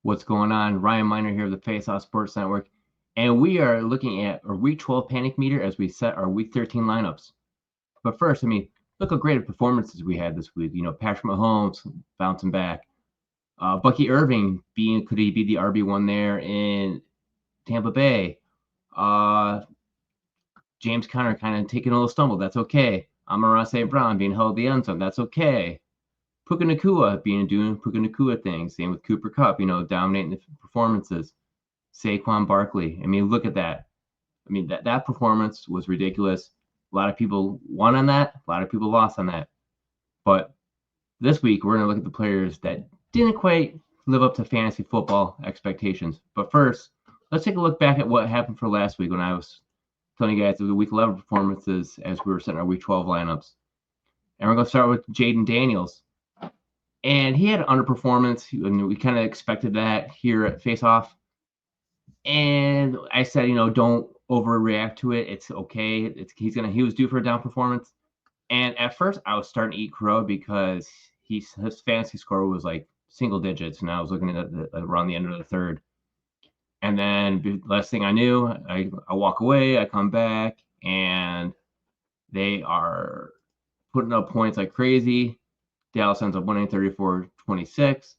What's going on? Ryan Miner here of the Face Off Sports Network, and we are looking at our Week 12 Panic Meter as we set our Week 13 lineups. But first, look how great performances we had this week. Patrick Mahomes bouncing back. Bucky Irving could he be the RB1 there in Tampa Bay? James Conner kind of taking a little stumble. That's okay. Amon-Ra St. Brown being held the end zone. That's okay. Puka Nacua doing Puka Nacua things. Same with Cooper Kupp, dominating the performances. Saquon Barkley. Look at that. That performance was ridiculous. A lot of people won on that. A lot of people lost on that. But this week, we're going to look at the players that didn't quite live up to fantasy football expectations. But first, let's take a look back at what happened for last week when I was telling you guys the Week 11 performances as we were setting our Week 12 lineups. And we're going to start with Jaden Daniels. And he had an underperformance, and we kind of expected that here at Face Off. And I said, don't overreact to it. It's okay. He was due for a down performance. And at first, I was starting to eat crow because his fantasy score was like single digits, and I was looking at around the end of the third. And then last thing I knew, I walk away, I come back, and they are putting up points like crazy. Dallas ends up winning 34-26.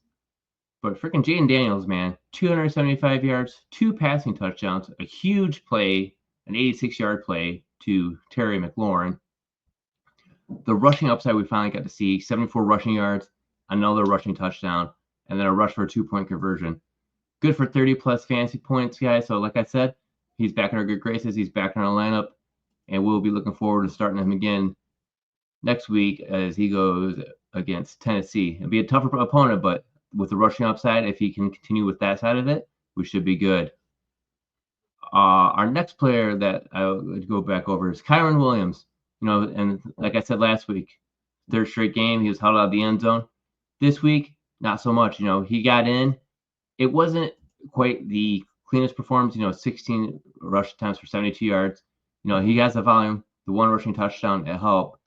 But freaking Jaden Daniels, man, 275 yards, 2 passing touchdowns, a huge play, an 86-yard play to Terry McLaurin. The rushing upside we finally got to see, 74 rushing yards, another rushing touchdown, and then a rush for a 2-point conversion. Good for 30-plus fantasy points, guys. So like I said, he's back in our good graces. He's back in our lineup, and we'll be looking forward to starting him again next week as he goes against Tennessee. It'll be a tougher opponent, but with the rushing upside, if he can continue with that side of it, we should be good. Our next player that I would go back over is Kyren Williams. And like I said last week, third straight game, he was held out of the end zone. This week, not so much. He got in. It wasn't quite the cleanest performance. 16 rush attempts for 72 yards. He has the volume. The one rushing touchdown, it helped.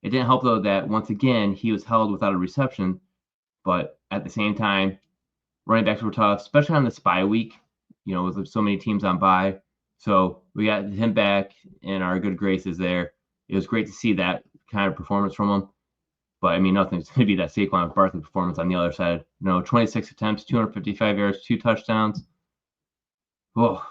It didn't help, though, that once again, he was held without a reception. But at the same time, running backs were tough, especially on the bye week, with so many teams on bye. So we got him back in our good graces there. It was great to see that kind of performance from him. But, nothing's going to be that Saquon Barkley performance on the other side. 26 attempts, 255 yards, 2 touchdowns. Oh,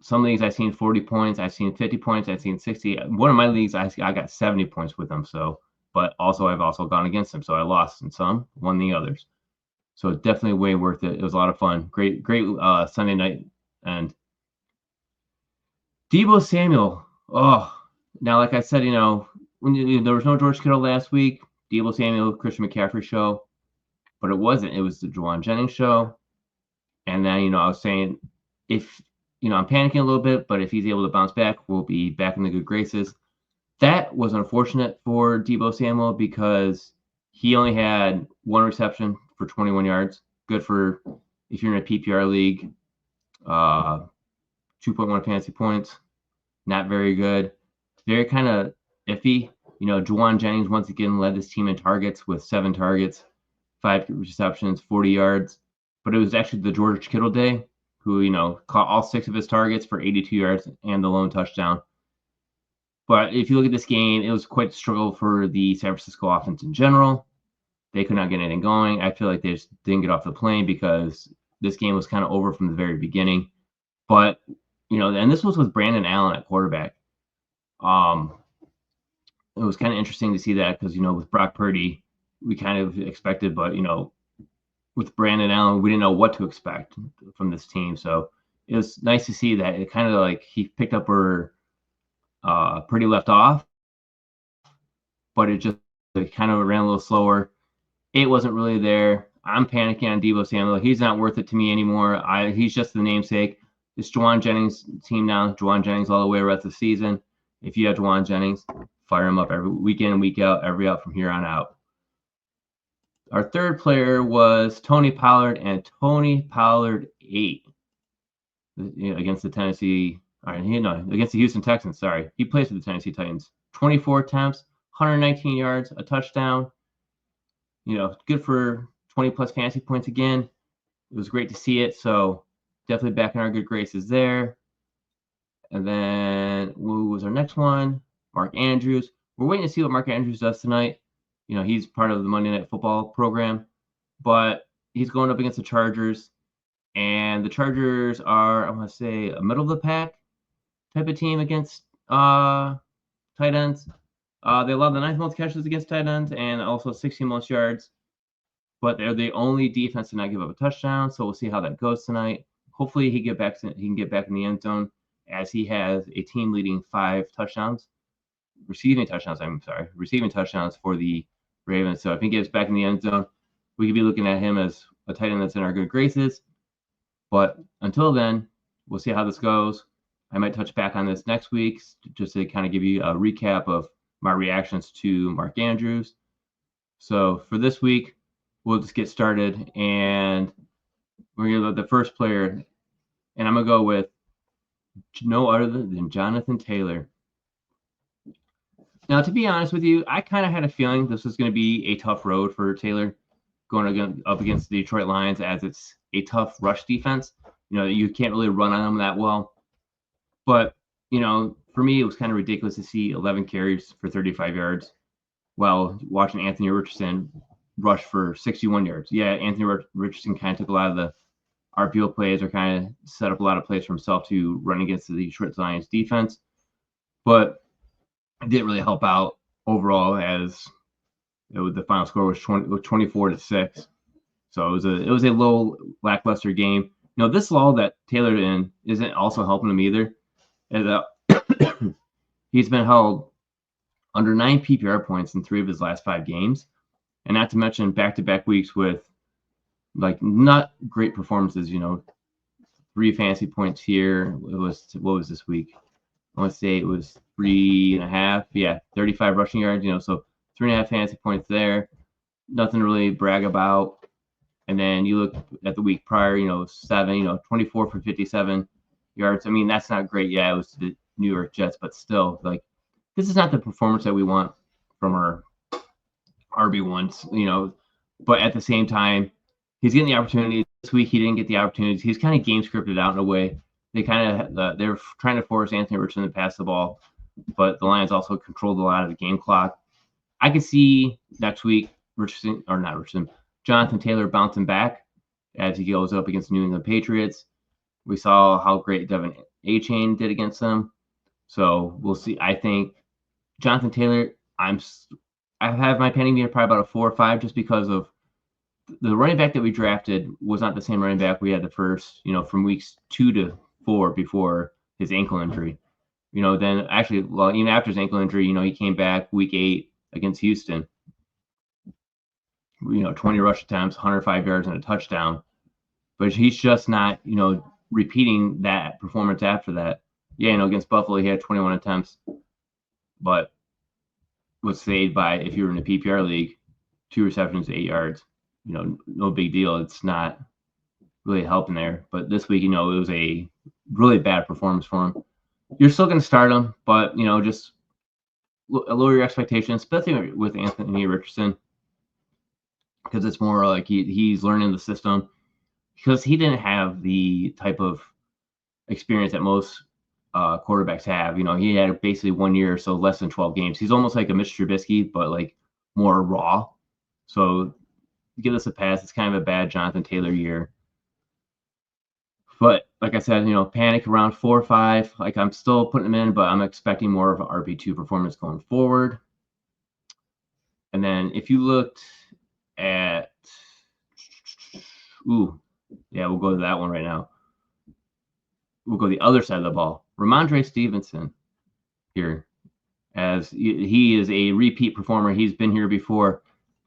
some leagues I've seen 40 points. I've seen 50 points. I've seen 60. One of my leagues, I got 70 points with them. So, but also I've also gone against them. So I lost in some, won the others. So definitely way worth it. It was a lot of fun. Great Sunday night. And Deebo Samuel. Oh, now, like I said, when there was no George Kittle last week, Deebo Samuel, Christian McCaffrey show, but it wasn't. It was the Juwan Jennings show. And then, I was saying, if, I'm panicking a little bit, but if he's able to bounce back, we'll be back in the good graces. That was unfortunate for Deebo Samuel because he only had 1 reception for 21 yards. Good for if you're in a PPR league. 2.1 fantasy points. Not very good. Very kind of iffy. Juwan Jennings once again led this team in targets with 7 targets, 5 receptions, 40 yards. But it was actually the George Kittle day who, caught all 6 of his targets for 82 yards and the lone touchdown. But if you look at this game, it was quite a struggle for the San Francisco offense in general. They could not get anything going. I feel like they just didn't get off the plane because this game was kind of over from the very beginning. But, and this was with Brandon Allen at quarterback. It was kind of interesting to see that because, with Brock Purdy, we kind of expected, but, with Brandon Allen, we didn't know what to expect from this team. So it was nice to see that it kind of like he picked up where Purdy left off, but it kind of ran a little slower. It wasn't really there. I'm panicking on Deebo Samuel. He's not worth it to me anymore. He's just the namesake. It's Juwan Jennings' team now. Juwan Jennings all the way rest of the season. If you have Juwan Jennings, fire him up every week in and week out, every out from here on out. Our third player was Tony Pollard, and Tony Pollard 8 against the Tennessee. Against the Houston Texans. Sorry, he plays for the Tennessee Titans. 24 attempts, 119 yards, a touchdown. Good for 20 plus fantasy points again. it was great to see it. So definitely back in our good graces there. And then who was our next one? Mark Andrews. We're waiting to see what Mark Andrews does tonight. He's part of the Monday Night Football program, but he's going up against the Chargers. And the Chargers are, I want to say, a middle of the pack type of team against tight ends. They allow the 9th most catches against tight ends and also 16 most yards. But they're the only defense to not give up a touchdown. So we'll see how that goes tonight. Hopefully he can get back in the end zone, as he has a team leading 5 receiving touchdowns for the Ravens. So if he gets back in the end zone, we could be looking at him as a tight end that's in our good graces. But until then, we'll see how this goes. I might touch back on this next week just to kind of give you a recap of my reactions to Mark Andrews. So for this week, we'll just get started, and we're going to go with the first player, and I'm going to go with no other than Jonathan Taylor. Now, to be honest with you, I kind of had a feeling this was going to be a tough road for Taylor going up against the Detroit Lions, as it's a tough rush defense. You can't really run on them that well. But, for me, it was kind of ridiculous to see 11 carries for 35 yards while watching Anthony Richardson rush for 61 yards. Yeah, Anthony Richardson kind of took a lot of the RPO plays, or kind of set up a lot of plays for himself to run against the Detroit Lions defense. But it didn't really help out overall, as the final score was 24-6. So it was a low, lackluster game. This lull that Taylor in isn't also helping him either. He's been held under 9 PPR points in 3 of his last 5 games, and not to mention back-to-back weeks with not great performances. 3 fantasy points here. What was this week? I want to say it was 3.5. Yeah, 35 rushing yards. So 3.5 fantasy points there. Nothing to really brag about. And then you look at the week prior, 7, 24 for 57 yards. I mean, that's not great. Yeah, it was the New York Jets, but still, this is not the performance that we want from our RB1s, But at the same time, he's getting the opportunity. This week, he didn't get the opportunities. He's kind of game scripted out in a way. They're trying to force Anthony Richardson to pass the ball, but the Lions also controlled a lot of the game clock. I could see next week Jonathan Taylor bouncing back as he goes up against the New England Patriots. We saw how great Devin Achane did against them. So we'll see. I think Jonathan Taylor, I have my panic meter probably about a 4 or 5, just because of the running back that we drafted was not the same running back we had the first, from weeks 2 to 4 before his ankle injury. Then actually, even after his ankle injury, he came back week 8 against Houston. 20 rush attempts, 105 yards, and a touchdown. But he's just not, repeating that performance after that. Yeah, against Buffalo, he had 21 attempts, but was saved by, if you were in the PPR league, 2 receptions, 8 yards. No big deal. It's not really helping there. But this week, it was a really bad performance for him. You're still going to start him, but, just lower your expectations, especially with Anthony Richardson, because it's more like he's learning the system, because he didn't have the type of experience that most quarterbacks have. He had basically 1 year, so less than 12 games. He's almost like a Mitch Trubisky, but more raw. So give us a pass. It's kind of a bad Jonathan Taylor year. But like I said, panic around 4 or 5. I'm still putting him in, but I'm expecting more of an RB2 performance going forward. And then if you looked at, we'll go to that one right now. We'll go the other side of the ball. Rhamondre Stevenson here, as he is a repeat performer. He's been here before,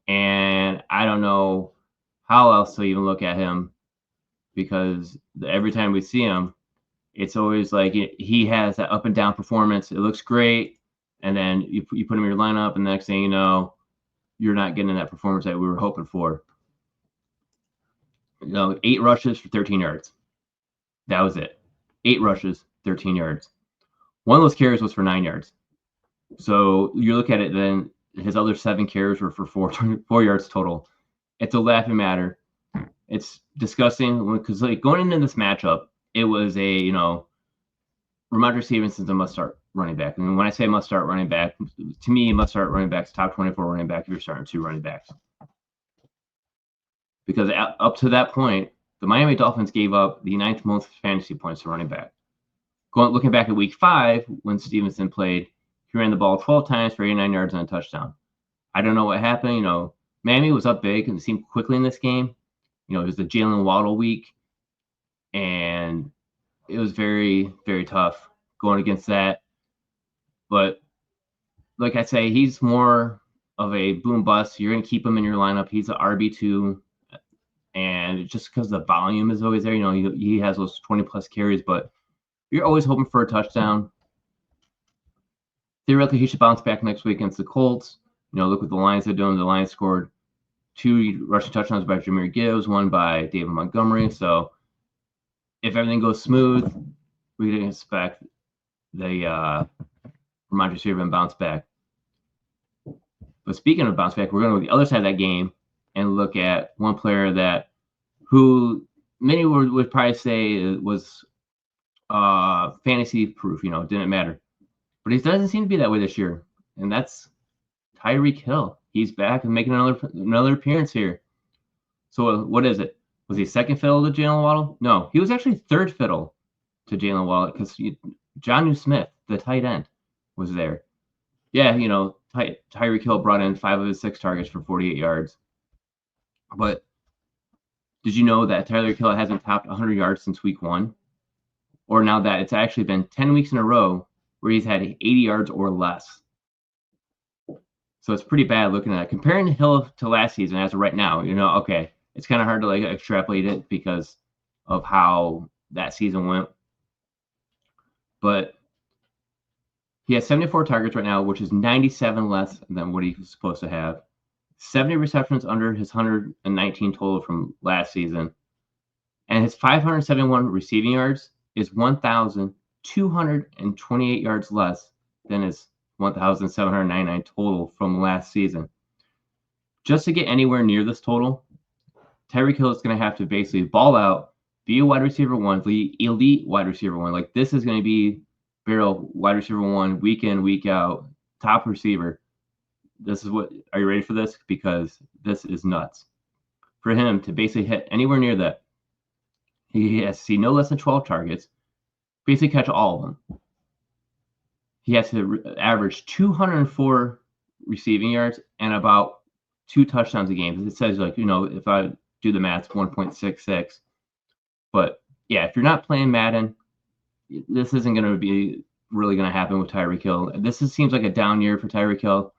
and I don't know how else to even look at him, because every time we see him, it's always he has that up and down performance. It looks great, and then you put him in your lineup, and the next thing you know, you're not getting that performance that we were hoping for. 8 rushes for 13 yards. That was it. 8 rushes, 13 yards. One of those carries was for 9 yards. So you look at it, then his other 7 carries were for 4 yards total. It's a laughing matter. It's discussing, because like going into this matchup, it was a Rhamondre Stevenson's a must-start running back. And when I say must-start running back, to me, must-start running back's top 24 running back if you're starting 2 running backs. Because up to that point, the Miami Dolphins gave up the 9th most fantasy points to running back. Looking back at week 5, when Stevenson played, he ran the ball 12 times for 89 yards and a touchdown. I don't know what happened. Miami was up big and it seemed quickly in this game. It was the Jalen Waddle week, and it was very, very tough going against that. But like I say, he's more of a boom bust. You're going to keep him in your lineup. He's an RB2, and just because the volume is always there, he has those 20-plus carries, but you're always hoping for a touchdown. Theoretically, he should bounce back next week against the Colts. Look what the Lions are doing. The Lions scored 2 rushing touchdowns by Jahmyr Gibbs, 1 by David Montgomery. So if everything goes smooth, we can expect the Rhamondre Stevenson bounce back. But speaking of bounce back, we're going to go to the other side of that game and look at one player who many would probably say was fantasy proof, didn't matter. But he doesn't seem to be that way this year, and that's Tyreek Hill. He's back and making another appearance here. So what is it? Was he second fiddle to Jalen Waddle? No, he was actually third fiddle to Jalen Waddle because Jonnu Smith, the tight end, was there. Yeah, Tyreek Hill brought in 5 of his 6 targets for 48 yards. But did you know that Tyreek Hill hasn't topped 100 yards since week 1? Or now that it's actually been 10 weeks in a row where he's had 80 yards or less. So it's pretty bad looking at it. Comparing Hill to last season as of right now, okay, it's kind of hard to extrapolate it because of how that season went. But he has 74 targets right now, which is 97 less than what he was supposed to have. 70 receptions under his 119 total from last season. And his 571 receiving yards is 1,228 yards less than his 1,799 total from last season. Just to get anywhere near this total, Tyreek Hill is going to have to basically ball out, be a wide receiver 1, the elite wide receiver 1. This is going to be barrel wide receiver 1, week in, week out, top receiver. Are you ready for this? Because this is nuts. For him to basically hit anywhere near that, he has to see no less than 12 targets, basically catch all of them. He has to average 204 receiving yards and about 2 touchdowns a game. It says, if I do the math, 1.66. But yeah, if you're not playing Madden, this isn't going to be really going to happen with Tyreek Hill. Seems like a down year for Tyreek Hill.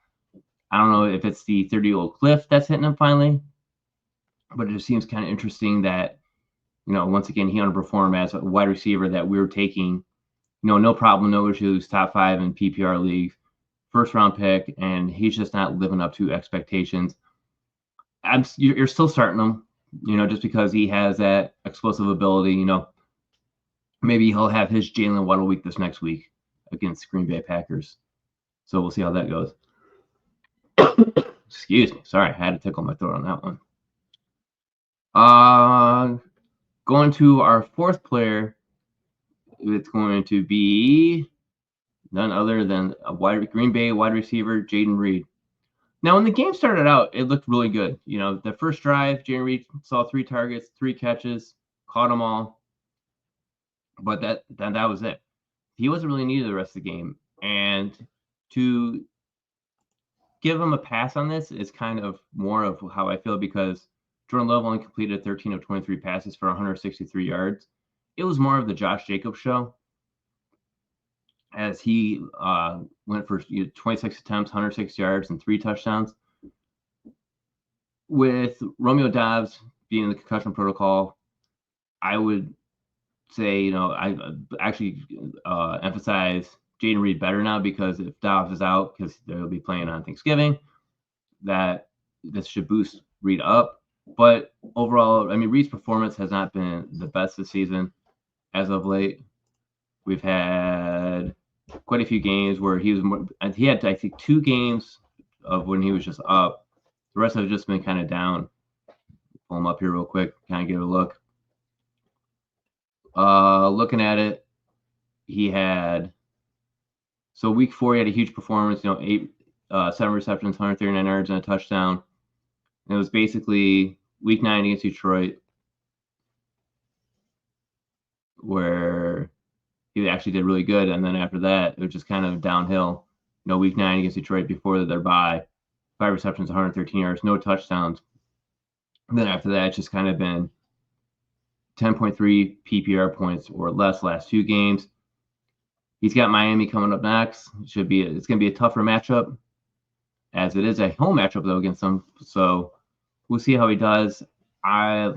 I don't know if it's the 30-year-old cliff that's hitting him finally, but it just seems kind of interesting that, once again, he underperformed as a wide receiver that we were taking, no problem, no issues, top 5 in PPR leagues, first-round pick, and he's just not living up to expectations. You're still starting him, just because he has that explosive ability. Maybe he'll have his Jalen Waddle week this next week against Green Bay Packers. So we'll see how that goes. Excuse me. Sorry, I had to tickle my throat on that one. Going to our 4th player, it's going to be none other than Green Bay wide receiver, Jaden Reed. Now, when the game started out, it looked really good. The first drive, Jaden Reed saw 3 targets, 3 catches, caught them all. But that was it. He wasn't really needed the rest of the game. And to give him a pass on this is kind of more of how I feel, because Jordan Love only completed 13 of 23 passes for 163 yards. It was more of the Josh Jacobs show, as he went for 26 attempts, 106 yards, and 3 touchdowns. With Romeo Doubs being in the concussion protocol, I would say, I actually emphasize Jaden Reed better now, because if Doubs is out, because they'll be playing on Thanksgiving, that this should boost Reed up. But overall, Reed's performance has not been the best this season as of late. We've had quite a few games where he had, I think, 2 games of when he was just up. The rest have just been kind of down pull him up here real quick, kind of give it a look. Looking at it, he had, so week 4, he had a huge performance, 7 receptions, 139 yards, and a touchdown. And it was basically week 9 against Detroit where he actually did really good. And then after that, it was just kind of downhill. Week 9 against Detroit before their bye, 5 receptions, 113 yards, no touchdowns. And then after that, it's just kind of been 10.3 PPR points or less last 2 games. He's got Miami coming up next. It's going to be a tougher matchup, as it is a home matchup though against them. So we'll see how he does. I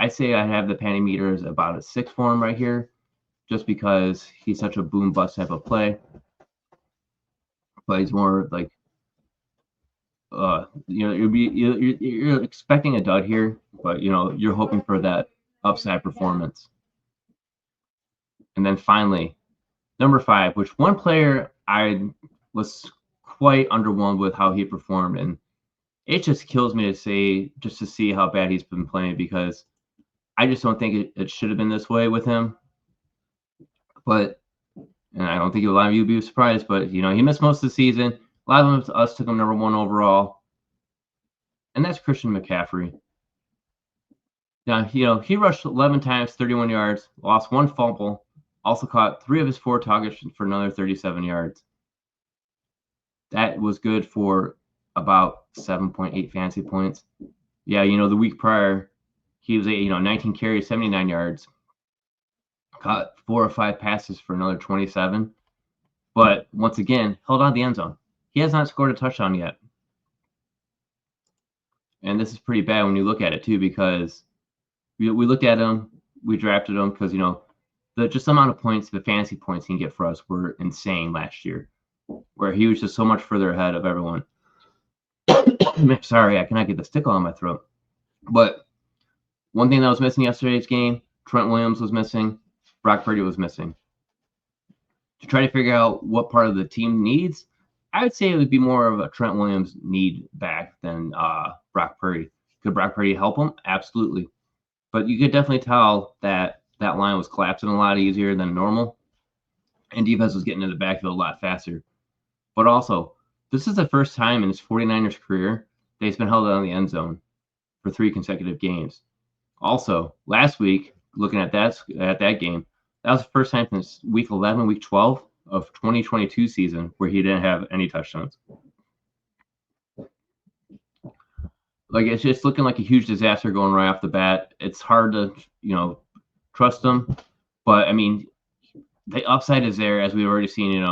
say I have the Panic Meter as about a 6 for him right here, just because he's such a boom bust type of play. But he's more like, you're expecting a dud here, but you're hoping for that upside performance. And then finally, number 5, which one player I was quite underwhelmed with how he performed, and it just kills me to say, just to see how bad he's been playing, because I just don't think it should have been this way with him. But, and I don't think a lot of you would be surprised, but he missed most of the season. A lot of us took him number 1 overall, and that's Christian McCaffrey. Now, he rushed 11 times, 31 yards, lost 1 fumble, also caught 3 of his 4 targets for another 37 yards. That was good for about 7.8 fantasy points. Yeah, the week prior, he was 19 carries, 79 yards, caught 4 or 5 passes for another 27. But once again, held on the end zone. He has not scored a touchdown yet. And this is pretty bad when you look at it too, because we looked at him, we drafted him because the just amount of points, the fantasy points he can get for us were insane last year, where he was just so much further ahead of everyone. Sorry, I cannot get the stickle on my throat. But one thing that was missing yesterday's game, Trent Williams was missing, Brock Purdy was missing. To try to figure out what part of the team needs, I would say it would be more of a Trent Williams need back than Brock Purdy. Could Brock Purdy help him? Absolutely. But you could definitely tell that line was collapsing a lot easier than normal, and defense was getting into the backfield a lot faster. But also, this is the first time in his 49ers career that he's been held out in the end zone for 3 consecutive games. Also, last week, looking at that game, that was the first time since week 11, week 12 of 2022 season where he didn't have any touchdowns. Like, it's just looking like a huge disaster going right off the bat. It's hard to, trust him. But, I mean, the upside is there, as we've already seen,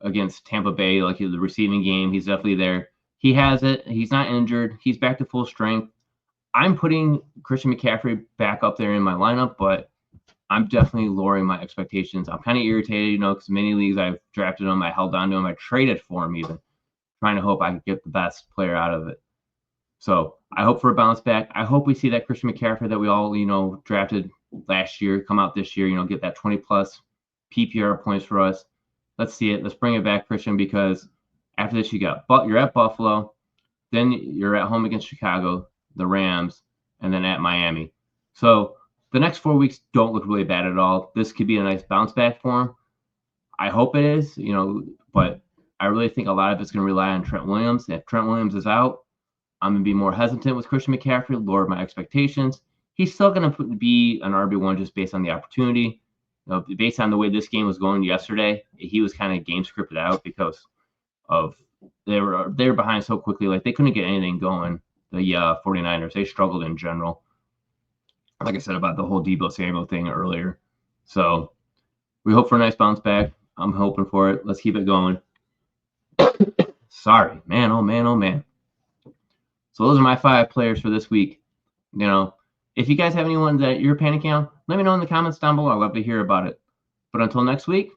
against Tampa Bay, like the receiving game. He's definitely there. He has it. He's not injured. He's back to full strength. I'm putting Christian McCaffrey back up there in my lineup, but I'm definitely lowering my expectations. I'm kind of irritated, because many leagues I've drafted him, I held on to him, I traded for him even, trying to hope I could get the best player out of it. So I hope for a bounce back. I hope we see that Christian McCaffrey that we all, drafted last year come out this year, get that 20+ PPR points for us. Let's see it. Let's bring it back, Christian, because after this you're at Buffalo, then you're at home against Chicago, the Rams, and then at Miami. So the next 4 weeks don't look really bad at all. This could be a nice bounce back for him. I hope it is, but I really think a lot of it's going to rely on Trent Williams. If Trent Williams is out, I'm going to be more hesitant with Christian McCaffrey, lower my expectations. He's still going to be an RB1 just based on the opportunity. Based on the way this game was going yesterday, he was kind of game scripted out because of they were behind so quickly. Like, they couldn't get anything going. The 49ers, they struggled in general. Like I said about the whole Deebo Samuel thing earlier. So we hope for a nice bounce back. I'm hoping for it. Let's keep it going. Sorry, man. Oh, man. Oh, man. So those are my 5 players for this week. If you guys have anyone that you're panicking on, let me know in the comments down below. I'd love to hear about it. But until next week,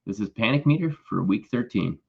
this is Panic Meter for week 13.